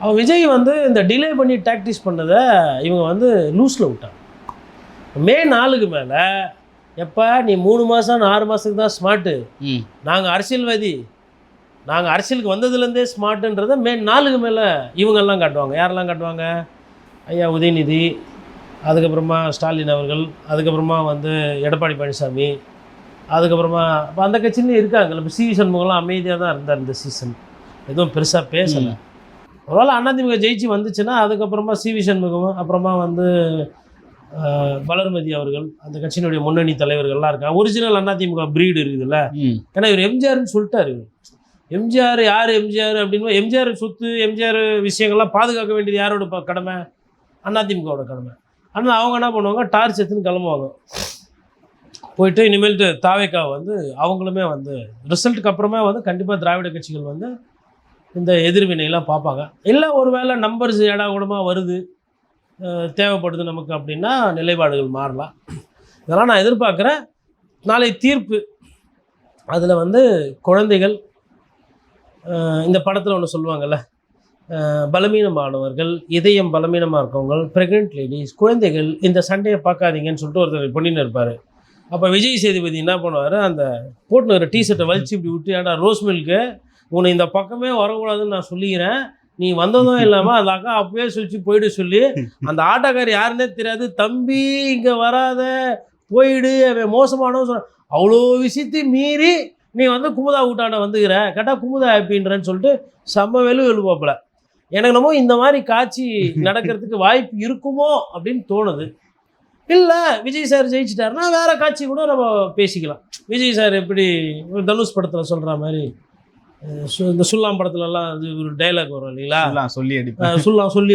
[SPEAKER 3] அவன் விஜய் வந்து இந்த டிலே பண்ணி டாக்டிஸ் பண்ணதை இவங்க வந்து லூஸில் விட்டாங்க. மே 4க்கு மேலே எப்போ நீ 3 மாதம் 6 மாதத்துக்கு தான் ஸ்மார்ட்டு, நாங்கள் அரசியல்வாதி, நாங்கள் அரசியலுக்கு வந்ததுலேருந்தே ஸ்மார்ட்டுன்றதை மே 4க்கு மேலே இவங்கெல்லாம் காட்டுவாங்க. யாரெல்லாம் காட்டுவாங்க? ஐயா உதயநிதி, அதுக்கப்புறமா ஸ்டாலின் அவர்கள், அதுக்கப்புறமா வந்து எடப்பாடி பழனிசாமி, அதுக்கப்புறமா இப்போ அந்த கட்சியிலையும் இருக்காங்க. இப்போ சிவி சண்முகம்லாம் அமைதியாக தான் இருந்தார் இந்த சீசன், எதுவும் பெருசாக பேசலை. ஒருவேளை அதிமுக ஜெயிச்சு வந்துச்சுன்னா அதுக்கப்புறமா சிவி சண்முகம், அப்புறமா வந்து வளர்மதி அவர்கள், அந்த கட்சியினுடைய முன்னணி தலைவர்கள்லாம் இருக்காங்க. ஒரிஜினல் அதிமுக பிரீடு இருக்குதுல்ல. ஏன்னா இவர் எம்ஜிஆர்னு சொல்லிட்டாரு. எம்ஜிஆர் யார் எம்ஜிஆர் அப்படின்னு, எம்ஜிஆர் சொத்து எம்ஜிஆர் விஷயங்கள்லாம் பாதுகாக்க வேண்டியது யாரோட கடமை? அதிமுகவோட கடமை. ஆனால் அவங்க என்ன பண்ணுவாங்க, டார்ச் எடுத்துன்னு கிளம்புவாங்க. போயிட்டு இனிமேல்ட்டு தாவேக்காவை வந்து அவங்களுமே வந்து ரிசல்ட்டுக்கு அப்புறமே வந்து கண்டிப்பாக திராவிட கட்சிகள் வந்து இந்த எதிர்வினையெல்லாம் பார்ப்பாங்க. இல்லை ஒரு வேளை நம்பர்ஸ் ஏடாகூடமாக வருது, தேவைப்படுது நமக்கு அப்படின்னா நிலைப்பாடுகள் மாறலாம். இதெல்லாம் நான் எதிர்பார்க்குறேன். நாளை தீர்ப்பு அதில் வந்து குழந்தைகள், இந்த படத்தில் ஒன்று சொல்லுவாங்கள்ல, பலவீனமானவர்கள், இதயம் பலவீனமாக இருக்கவங்க, ப்ரெக்னென்ட் லேடிஸ், குழந்தைகள், இந்த சண்டையை பார்க்காதீங்கன்னு சொல்லிட்டு ஒருத்தர் பண்ணின்னு இருப்பார். அப்போ விஜய் சேதுபதி என்ன பண்ணுவார், அந்த போட்டுன்னு ஒரு டிஷர்ட்டை வலிச்சு இப்படி விட்டு, ஏன்னா ரோஸ் மில்க்கு உன்னை இந்த பக்கமே வரக்கூடாதுன்னு நான் சொல்லிக்கிறேன், நீ வந்ததும் இல்லாமல் அந்த அக்கா அப்பவே சொல்லிச்சு போயிடு சொல்லி, அந்த ஆட்டோக்கார் யாருன்னே தெரியாது, தம்பி இங்கே வராத போயிடு, அவன் மோசமானவன் சொன்ன, அவ்வளோ விஷயத்தை மீறி நீ வந்து குமுதா வீட்டாண்ட வந்துக்கிற, கேட்டால் குமுதா ஹாப்பின்றன்னு சொல்லிட்டு செம்ம எழுப்பாப்புல. எனக்கு என்னமோ இந்த மாதிரி காட்சி நடக்கிறதுக்கு வாய்ப்பு இருக்குமோ அப்படின்னு தோணுது. இல்லை விஜய் சார் ஜெயிச்சிட்டாருன்னா வேறு காட்சி கூட நம்ம பேசிக்கலாம். விஜய் சார் எப்படி தனுஷ் படத்தில் சொல்கிற மாதிரி, இந்த சுல்லாம் படத்துலலாம் அது ஒரு டைலாக் வரும் இல்லைங்களா, சொல்லி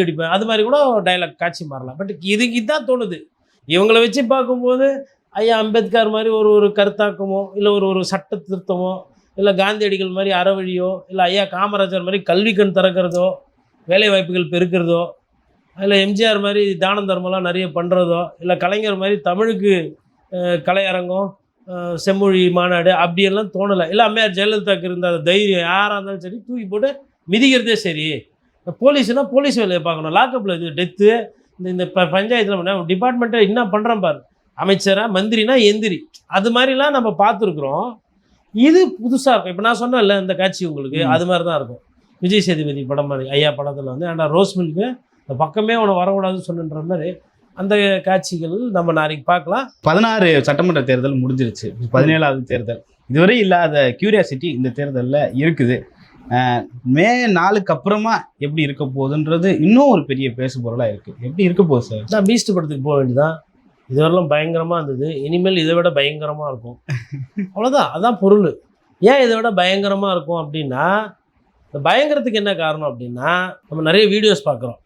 [SPEAKER 3] அடிப்பேன், அது மாதிரி கூட டைலாக் காட்சி மாறலாம். பட் இதுதான் தோணுது. இவங்களை வச்சு பார்க்கும்போது ஐயா அம்பேத்கர் மாதிரி ஒரு கருத்தாக்கமோ, இல்லை ஒரு சட்ட திருத்தமோ, இல்லை காந்தியடிகள் மாதிரி அறவழியோ, இல்லை ஐயா காமராஜர் மாதிரி கல்வி கண் திறக்கிறதோ, வேலை வாய்ப்புகள் பெருக்கிறதோ, இல்லை எம்ஜிஆர் மாதிரி தானம் தர்மம்லாம் நிறைய பண்ணுறதோ, இல்லை கலைஞர் மாதிரி தமிழுக்கு கலையரங்கம், செம்மொழி மாநாடு அப்படியெல்லாம் தோணலை. இல்லை அம்மையார் ஜெயலலிதாவுக்கு இருந்த அந்த தைரியம் யாராக இருந்தாலும் சரி தூக்கி போட்டு மிதிக்கிறதே சரி. போலீஸ்னால் போலீஸ் வேலையை பார்க்கணும், லாக்கப்பில் இது டெத்து, இந்த பஞ்சாயத்தில் டிபார்ட்மெண்ட்டை என்ன பண்ணுறேன் பாரு, அமைச்சரா மந்திரினா எந்திரி, அது மாதிரிலாம் நம்ம பார்த்துருக்குறோம். இது புதுசாக இருக்கும். இப்போ நான் சொன்னேன்ல இந்த காட்சி உங்களுக்கு, அது மாதிரி தான் இருக்கும். விஜய் சேதுபதி படம் மாதிரி ஐயா படத்தில் வந்து ஏன்டா ரோஸ் மில்க்கு இந்த பக்கமே அவனை வரக்கூடாதுன்னு சொன்னுன்ற மாதிரி அந்த காட்சிகள் நம்ம நாளைக்கு பார்க்கலாம்.
[SPEAKER 2] 16 சட்டமன்ற தேர்தல் முடிஞ்சிருச்சு, 17வது தேர்தல். இதுவரை இல்லாத கியூரியாசிட்டி இந்த தேர்தலில் இருக்குது. மே 4க்கு அப்புறமா எப்படி இருக்க போகுதுன்றது இன்னும் ஒரு பெரிய பேசு பொருளாக இருக்குது. எப்படி இருக்க போகுது சார்?
[SPEAKER 3] நான் பீஸ்ட் படத்துக்கு போக வேண்டியதான். இதுவரையிலும் பயங்கரமாக இருந்தது, இனிமேல் இதை விட பயங்கரமாக இருக்கும். அவ்வளோதான், அதான் பொருள். ஏன் இதை விட பயங்கரமாக இருக்கும் அப்படின்னா, இந்த பயங்கரத்துக்கு என்ன காரணம் அப்படின்னா, நம்ம நிறைய வீடியோஸ் பார்க்குறோம்.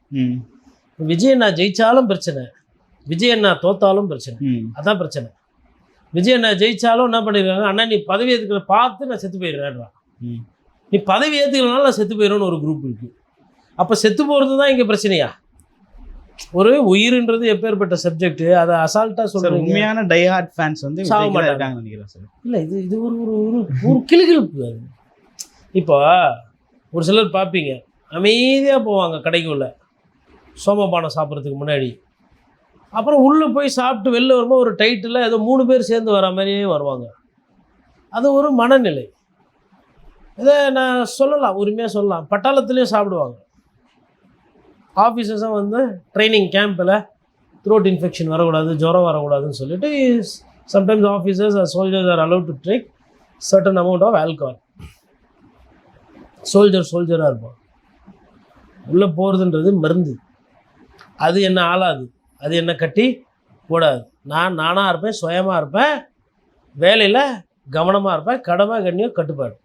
[SPEAKER 3] விஜய் அண்ணா ஜெயிச்சாலும் பிரச்சனை, விஜய் அண்ணா தோத்தாலும் பிரச்சனை. அதான் பிரச்சனை. விஜய் அண்ணா ஜெயிச்சாலும் என்ன பண்ணியிருக்காங்க, அண்ணா நீ பதவி ஏற்றுக்கிற பார்த்து நான் செத்து போயிடுறேன்றான். நீ பதவி ஏற்றுக்கிறனால நான் செத்து போயிடுறேன்னு ஒரு குரூப் இருக்குது. அப்போ செத்து போகிறது தான் இங்கே பிரச்சனையா? ஒரு உயிர்ன்றது எப்பேற்பட்ட சப்ஜெக்ட், அதை அசால்ட்டாக சொல்கிறேன்.
[SPEAKER 2] உண்மையான டைஹார்ட் ஃபேன்ஸ் வந்து
[SPEAKER 3] சாக மாட்டாங்க
[SPEAKER 2] நினைக்கிறேன் சார்.
[SPEAKER 3] இல்லை, இது ஒரு ஒரு ஒரு கிளுகிழப்பு. அது இப்போ ஒரு சிலர் பார்ப்பீங்க, அமைதியாக போவாங்க கடைக்குள்ள சோமபானம் சாப்பிட்றதுக்கு முன்னாடி. அப்புறம் உள்ளே போய் சாப்பிட்டு வெளில வரும்போது ஒரு டைட்டில் ஏதோ 3 பேர் சேர்ந்து வர மாதிரியே வருவாங்க. அது ஒரு மனநிலை. இதை நான் சொல்லலாம், உரிமையாக சொல்லலாம். பட்டாளத்துலேயும் சாப்பிடுவாங்க. ஆஃபீஸர்ஸும் வந்து ட்ரைனிங் கேம்பில் த்ரோட் இன்ஃபெக்ஷன் வரக்கூடாது, ஜுரம் வரக்கூடாதுன்னு சொல்லிட்டு sometimes officers or soldiers are allowed to take certain amount of alcohol. சோல்ஜராக இருப்பான். உள்ளே போகிறதுன்றது மருந்து. அது என்ன ஆளாது, அது என்ன கட்டி போடாது. நானாக இருப்பேன், சுயமாக இருப்பேன், வேலையில் கவனமாக இருப்பேன், கடமை கண்ணியம் கட்டுப்பாடு.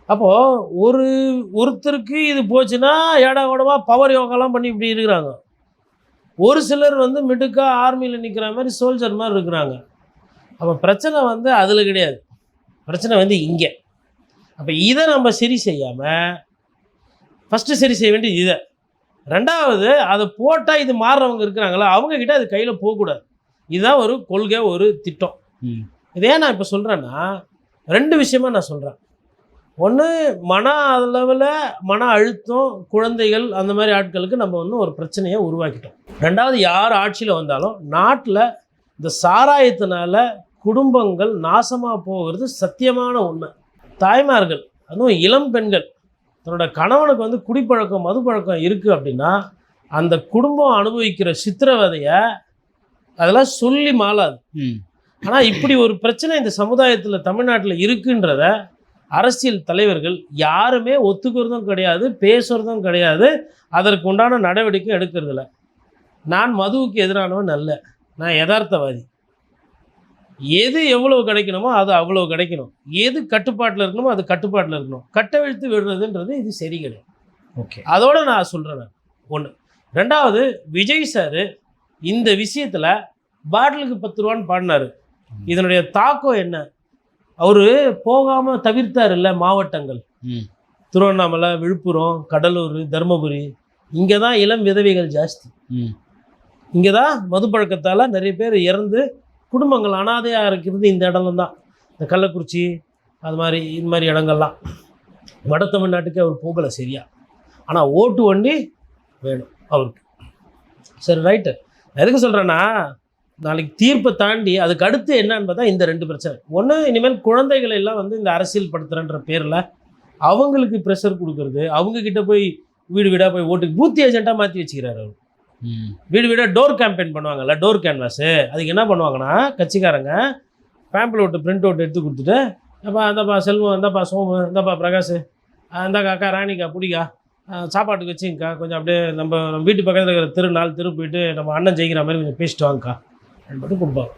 [SPEAKER 3] அப்போது ஒருத்தருக்கு இது போச்சுன்னா ஏடா கூடமாக பவர் யோகாலாம் பண்ணி இப்படி இருக்கிறாங்க. ஒரு சிலர் வந்து மிடுக்காக ஆர்மியில் நிற்கிற மாதிரி சோல்ஜர் மாதிரி இருக்கிறாங்க. அப்போ பிரச்சனை வந்து அதில் கிடையாது, பிரச்சனை வந்து இங்கே. அப்போ இதை நம்ம சரி செய்யாமல் ஃபஸ்ட்டு சரி செய்ய வேண்டியது இதை. ரெண்டாவது, அதை போட்டால் இது மாறுறவங்க இருக்கிறாங்களா, அவங்கக்கிட்ட அது கையில் போகக்கூடாது. இதுதான் ஒரு கொள்கை, ஒரு திட்டம். இதே நான் இப்போ சொல்கிறேன்னா 2 விஷயமா நான் சொல்கிறேன். ஒன்று, மன அளவில் மன அழுத்தம், குழந்தைகள் அந்த மாதிரி ஆட்களுக்கு நம்ம வந்து ஒரு பிரச்சனையை உருவாக்கிட்டோம். ரெண்டாவது, யார் ஆட்சியில் வந்தாலும் நாட்டில் இந்த சாராயத்தினால குடும்பங்கள் நாசமாக போகிறது சத்தியமான உண்மை. தாய்மார்கள், அதுவும் இளம் பெண்கள் தன்னோட கணவனுக்கு வந்து குடிப்பழக்கம், மதுப்பழக்கம் இருக்குது அப்படின்னா அந்த குடும்பம் அனுபவிக்கிற சித்திரவதையை அதெல்லாம் சொல்லி மாளாது. ஆனால் இப்படி ஒரு பிரச்சனை இந்த சமுதாயத்தில் தமிழ்நாட்டில் இருக்குன்றத அரசியல் தலைவர்கள் யாருமே ஒத்துக்கிறதும் கிடையாது, பேசுகிறதும் கிடையாது, அதற்கு உண்டான நடவடிக்கை எடுக்கிறதில்ல. நான் மதுவுக்கு எதிரானவன் அல்ல, நான் யதார்த்தவாதி. எது எவ்வளவு கிடைக்கணுமோ அது அவ்வளோ கிடைக்கணும், எது கட்டுப்பாட்டில் இருக்கணுமோ அது கட்டுப்பாட்டில் இருக்கணும். கட்டவிழ்த்து விடுறதுன்றது இது சரி கிடையாது.
[SPEAKER 2] ஓகே,
[SPEAKER 3] அதோடு நான் சொல்கிறேன். நான் ஒன்று. ரெண்டாவது, விஜய் சார் இந்த விஷயத்தில் பாட்டிலுக்கு 10 ரூபான்னு பாடினார். இதனுடைய தாக்கம் என்ன? அவர் போகாமல் தவிர்த்தார் இல்லை மாவட்டங்கள், திருவண்ணாமலை, விழுப்புரம், கடலூர், தருமபுரி. இங்கே தான் இளம் விதவைகள் ஜாஸ்தி. இங்கே தான் மது பழக்கத்தால் நிறைய பேர் இறந்து குடும்பங்கள் அனாதையாக இருக்கிறது இந்த இடம்ல தான். இந்த கள்ளக்குறிச்சி அது மாதிரி இந்த மாதிரி இடங்கள்லாம். வட தமிழ்நாட்டுக்கு அவர் போகலை சரியா. ஆனால் ஓட்டு வண்டி வேணும் அவருக்கு. சரி, ரைட்டு. நான் எதுக்கு சொல்கிறேன்னா, நாளைக்கு தீர்ப்பை தாண்டி அதுக்கு அடுத்து என்னன்னு பார்த்தா இந்த 2 பிரச்சனை. ஒன்று, இனிமேல் குழந்தைகளை எல்லாம் வந்து இந்த அரசியல் படுத்துகிறன்ற பேரில் அவங்களுக்கு ப்ரெஷர் கொடுக்கறது, அவங்கக்கிட்ட போய் வீடு வீடாக போய் ஓட்டுக்கு பூத் ஏஜென்ட்டாக மாற்றி வச்சுக்கிறாரு அவர். வீடு வீடாக டோர் கேம்பெயின் பண்ணுவாங்கல்ல, டோர் கேன்வாஸு. அதுக்கு என்ன பண்ணுவாங்கன்னா, கட்சிக்காரங்க பேம்ப்ளெட் பிரிண்ட் அவுட் எடுத்து கொடுத்துட்டு, அப்பா இந்தப்பா செல்வம், இந்தப்பா சோமு, இந்தப்பா பிரகாஷ், இந்தாக்கா அக்கா ராணிக்கா பிடிக்கா, சாப்பாட்டுக்கு வச்சுங்கக்கா, கொஞ்சம் அப்படியே நம்ம வீட்டு பக்கத்தில் இருக்கிற 4 தெரு போயிட்டு நம்ம அண்ணன் ஜெயிக்கிற மாதிரி கொஞ்சம் பேசிட்டு வாங்கக்கா மட்டும் கொடுப்பாங்க.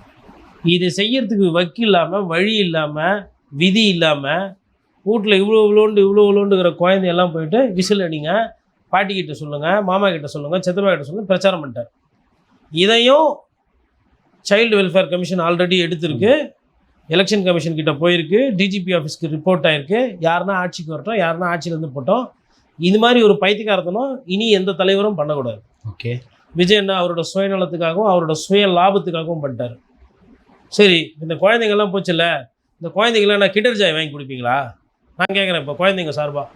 [SPEAKER 3] இதை செய்யறதுக்கு வக்கீல் இல்லாமல், வழி இல்லாமல், விதி இல்லாமல், வீட்டில் இவ்வளோண்டுங்கிற குழந்தையெல்லாம் போயிட்டு விசில் அடிங்க, பாட்டிக்கிட்ட சொல்லுங்கள், மாமா கிட்ட சொல்லுங்கள், சித்தப்பா கிட்ட சொல்லுங்கள் பிரச்சாரம் பண்ணிட்டார். இதையும் சைல்டு வெல்ஃபேர் கமிஷன் ஆல்ரெடி எடுத்திருக்கு, எலெக்ஷன் கமிஷன் கிட்ட போயிருக்கு, டிஜிபி ஆஃபீஸ்க்கு ரிப்போர்ட் ஆகிருக்கு. யாருன்னா ஆட்சிக்கு வரட்டும், யாருன்னா ஆட்சியிலேருந்து போட்டோம். இது மாதிரி ஒரு பைத்தியக்காரத்தனம் இனி எந்த தலைவரும் பண்ணக்கூடாது.
[SPEAKER 2] ஓகே,
[SPEAKER 3] விஜய் அண்ணா அவரோட சுயநலத்துக்காகவும் அவரோட சுய லாபத்துக்காகவும் பண்ணிட்டார். சரி, இந்த குழந்தைங்கள்லாம் போச்சுல்ல, இந்த குழந்தைங்களாம் நான் கிண்டர் ஜாய் வாங்கி கொடுப்பீங்களா? நான் கேட்குறேன் இப்போ குழந்தைங்க சார்பாக.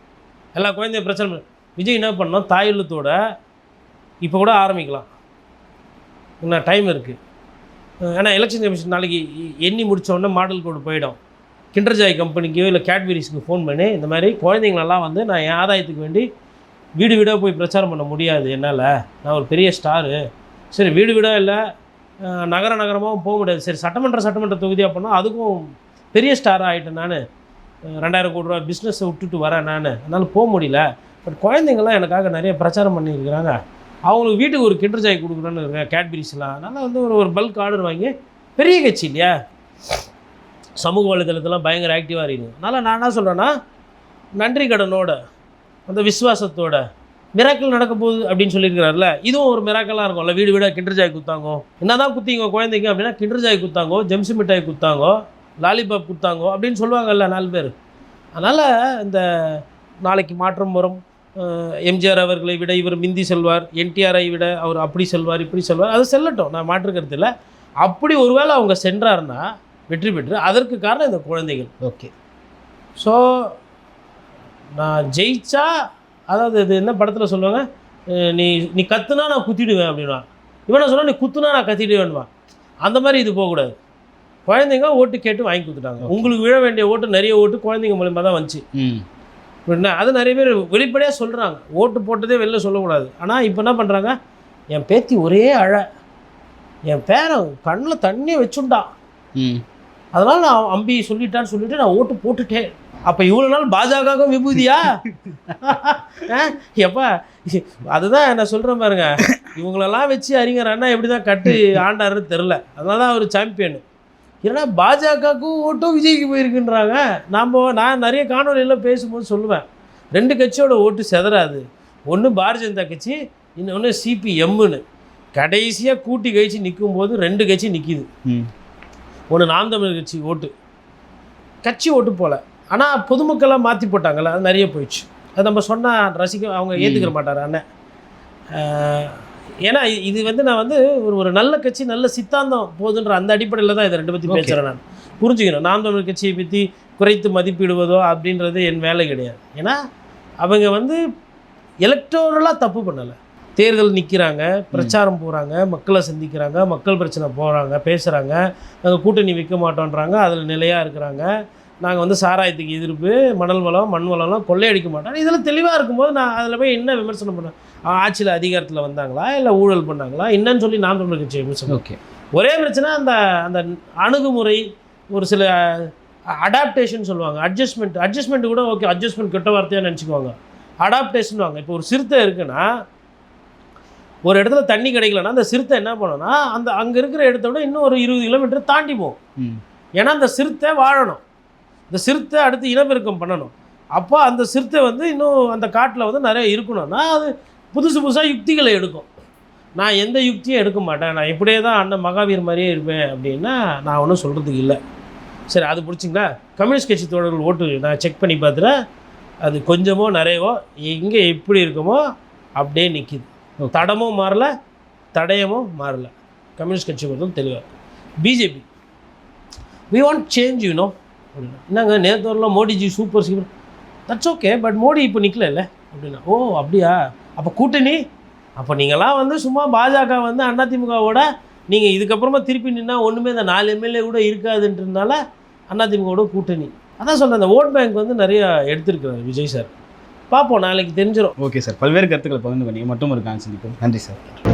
[SPEAKER 3] எல்லா குழந்தைய பிரச்சனை. விஜய் என்ன பண்ணோம், தாயுள்ளத்தோட இப்போ கூட ஆரம்பிக்கலாம், இன்னும் டைம் இருக்குது. ஏன்னா எலெக்ஷன் கமிஷன் நாளைக்கு எண்ணி முடித்த உடனே மாடல் கோடு போயிடும். கிண்டர் ஜாய் கம்பெனிக்கோ இல்லை கேட்பரிஸ்க்கு ஃபோன் பண்ணி, இந்த மாதிரி குழந்தைங்களெல்லாம் வந்து நான் என் ஆதாயத்துக்கு வேண்டி வீடு வீடாக போய் பிரச்சாரம் பண்ண முடியாது என்னால், நான் ஒரு பெரிய ஸ்டாரு. சரி, வீடு வீடாக இல்லை, நகரமாகவும் போக முடியாது. சரி, சட்டமன்ற தொகுதியாக பண்ணால் அதுக்கும் பெரிய ஸ்டாராக ஆகிட்டேன் நான். ₹2000 கோடி ரூபா பிஸ்னஸை விட்டுட்டு வரேன் நான், அதனால் போக முடியல. பட் குழந்தைங்கள்லாம் எனக்காக நிறைய பிரச்சாரம் பண்ணியிருக்கிறாங்க, அவங்களுக்கு வீட்டுக்கு ஒரு கிண்டர் ஜாய் கொடுக்குறேன்னு இருக்கேன், கேட்பரிஸ்லாம். அதனால் வந்து ஒரு பல்க் ஆர்டர் வாங்கி, பெரிய கட்சி இல்லையா, சமூக வலைதளத்தெல்லாம் பயங்கர ஆக்டிவாக இருக்குது. அதனால் நான் என்ன சொல்கிறேன்னா, நன்றி கடனோட அந்த விசுவாசத்தோட மிராக்கிள் நடக்க போகுது அப்படின்னு சொல்லியிருக்கிறாருல, இதுவும் ஒரு மிராக்கலாக இருக்கும்ல. வீடு வீடாக கிண்டர் ஜாய் குத்தாங்கோ, என்ன தான் குத்திங்க குழந்தைங்க அப்படின்னா, கிண்டர் ஜாய் குத்தாங்கோ, ஜெம்சி மிட்டாய் குத்தாங்கோ, லாலிபாப் குத்தாங்கோ அப்படின்னு சொல்லுவாங்கல்ல 4 பேர். அதனால் இந்த நாளைக்கு மாற்றம் வரும், எம்ஜிஆர் அவர்களை விட இவர் மிந்தி செல்வார், என்டிஆரை விட அவர் அப்படி செல்வார் இப்படி செல்வார், அது செல்லட்டும், நான் மாற்றுக்கிறது இல்லை. அப்படி ஒருவேளை அவங்க சென்றார்னா வெற்றி பெற்று, அதற்கு காரணம் இந்த குழந்தைகள்.
[SPEAKER 2] ஓகே.
[SPEAKER 3] ஸோ நான் ஜெயிச்சா, அதாவது இது என்ன படத்தில் சொல்லுவாங்க, நீ கத்துனா நான் குத்திடுவேன் அப்படின்னா, இவன் என்ன சொல்லுவான், நீ குத்துனா நான் கத்திடுவேன்மா. அந்த மாதிரி இது போகக்கூடாது. குழந்தைங்க ஓட்டு கேட்டு வாங்கி கொடுத்துட்டாங்க. உங்களுக்கு விழ வேண்டிய ஓட்டு, நிறைய ஓட்டு குழந்தைங்க மூலியமாக தான் வந்துச்சு. என்ன அது நிறைய பேர் வெளிப்படையாக சொல்கிறாங்க, ஓட்டு போட்டதே வெளில சொல்லக்கூடாது. ஆனால் இப்போ என்ன பண்ணுறாங்க, என் பேத்தி ஒரே என் பேரன் கண்ணில் தண்ணியை வச்சுட்டான், அதனால் நான் அம்பி சொல்லிட்டான்னு சொல்லிட்டு நான் ஓட்டு போட்டுட்டேன். அப்போ இவ்வளோ நாள் பாஜகவும் விபூதியா? எப்பா அதுதான் நான் சொல்கிறேன் பாருங்க, இவங்களெல்லாம் வச்சு அறிஞர் அண்ணா எப்படி தான் கட்டு ஆண்டாருன்னு தெரில. அதனால தான் அவர் சாம்பியன். ஏன்னா பாஜகவுக்கும் ஓட்டும் விஜய்க்கு போயிருக்குன்றாங்க. நான் நிறைய காணொலியெல்லாம் பேசும்போது சொல்லுவேன், 2 கட்சியோட ஓட்டு செதறாது. ஒன்று பாரதிய ஜனதா கட்சி, இன்னொன்று சிபிஎம்னு. கடைசியாக கூட்டி கழிச்சு நிற்கும்போது 2 கட்சி நிற்கிது. ஒன்று நாம் தமிழர் கட்சி கட்சி ஓட்டு போல, ஆனால் பொதுமக்களாக மாற்றி போட்டாங்கள்ல, அது நிறைய போயிடுச்சு. அது நம்ம சொன்னால் அவங்க ஏற்றுக்கிற மாட்டார் அண்ணன். ஏன்னா இது வந்து நான் வந்து ஒரு நல்ல கட்சி, நல்ல சித்தாந்தம் போகுதுன்ற அந்த அடிப்படையில் தான் இதை 2 பற்றி பேசுகிறேன். நான் புரிஞ்சுக்கிறேன், நாம் தமிழர் கட்சியை பற்றி குறைத்து மதிப்பிடுவதோ அப்படின்றது என் வேலை கிடையாது. ஏன்னா அவங்க வந்து எலக்டோரலாக தப்பு பண்ணலை. தேர்தல் நிற்கிறாங்க, பிரச்சாரம் போகிறாங்க, மக்களை சந்திக்கிறாங்க, மக்கள் பிரச்சனை போகிறாங்க, பேசுகிறாங்க, நாங்கள் கூட்டணி வைக்க மாட்டோன்றாங்க, அதில் நிலையாக இருக்கிறாங்க. நாங்கள் வந்து சாராயத்துக்கு எதிர்ப்பு, மணல் வளம் மண் வளம்லாம் கொள்ளையடிக்க மாட்டோம். இதில் தெளிவாக இருக்கும்போது நான் அதில் போய் என்ன விமர்சனம் பண்ணேன்? ஆட்சியில் அதிகாரத்தில் வந்தாங்களா, இல்லை ஊழல் பண்ணாங்களா, என்னன்னு சொல்லி நாம் தமிழர் கட்சி விமர்சனம்.
[SPEAKER 2] ஓகே. ஒரே
[SPEAKER 3] பிரச்சனை அந்த அணுகுமுறை, ஒரு சில அடாப்டேஷன் சொல்லுவாங்க, அட்ஜஸ்ட்மெண்ட் கூட ஓகே, அட்ஜஸ்ட்மெண்ட் கெட்ட வார்த்தையாக நினச்சிக்குவாங்க. அடாப்டேஷன் வாங்க. இப்போ ஒரு சிறுத்தை இருக்குன்னா, ஒரு இடத்துல தண்ணி கிடைக்கலன்னா அந்த சிறுத்தை என்ன பண்ணணும்னா, அங்கே இருக்கிற இடத்த விட இன்னும் ஒரு 20 கிலோமீட்டர் தாண்டி போகும். ஏன்னா அந்த சிறுத்தை வாழணும், இந்த சிறுத்தை அடுத்து இனப்பெருக்கம் பண்ணணும். அப்போ அந்த சிறுத்தை வந்து இன்னும் அந்த காட்டில் வந்து நிறைய இருக்கணும்னா அது புதுசாக யுக்திகளை எடுக்கும். நான் எந்த யுக்தியும் எடுக்க மாட்டேன், நான் இப்படியே தான் அண்ணன் மகாவீர் மாதிரியே இருப்பேன் அப்படின்னா நான் ஒன்றும் சொல்கிறதுக்கு இல்லை. சரி, அது பிடிச்சிங்களா? கம்யூனிஸ்ட் கட்சி தோழர்கள் ஓட்டு நான் செக் பண்ணி பார்த்துட்டேன், அது கொஞ்சமோ நிறையவோ எங்கே எப்படி இருக்குமோ அப்படியே நிற்கிது. தடமும் மாறல, தடயமும் மாறல. கம்யூனிஸ்ட் கட்சி பொறுத்தும் தெளிவாக. பிஜேபி வி வாண்ட் சேஞ்ச் அப்படின்னா, என்னங்க நேற்று வரலாம் Modiji super cheaper, that's okay, but Modi இப்போ நிற்கல அப்படின்னா, ஓ அப்படியா, அப்போ கூட்டணி, அப்போ நீங்களாம் வந்து சும்மா பாஜக வந்து அதிமுகவோட நீங்கள் இதுக்கப்புறமா திருப்பி நின்னா ஒன்றுமே இந்த 4 எம்எல்ஏ கூட இருக்காதுன்றதுனால அதிமுகவோட கூட்டணி. அதான் சொல்கிறேன், அந்த ஓட் பேங்க் வந்து நிறையா எடுத்திருக்கிறார் விஜய் சார். பார்ப்போம், நாளைக்கு தெரிஞ்சிடும்.
[SPEAKER 2] ஓகே சார், பல்வேறு கருத்துக்களை பகிர்ந்து பண்ணி மட்டும் ஒரு கான்செப்ட். நன்றி சார்.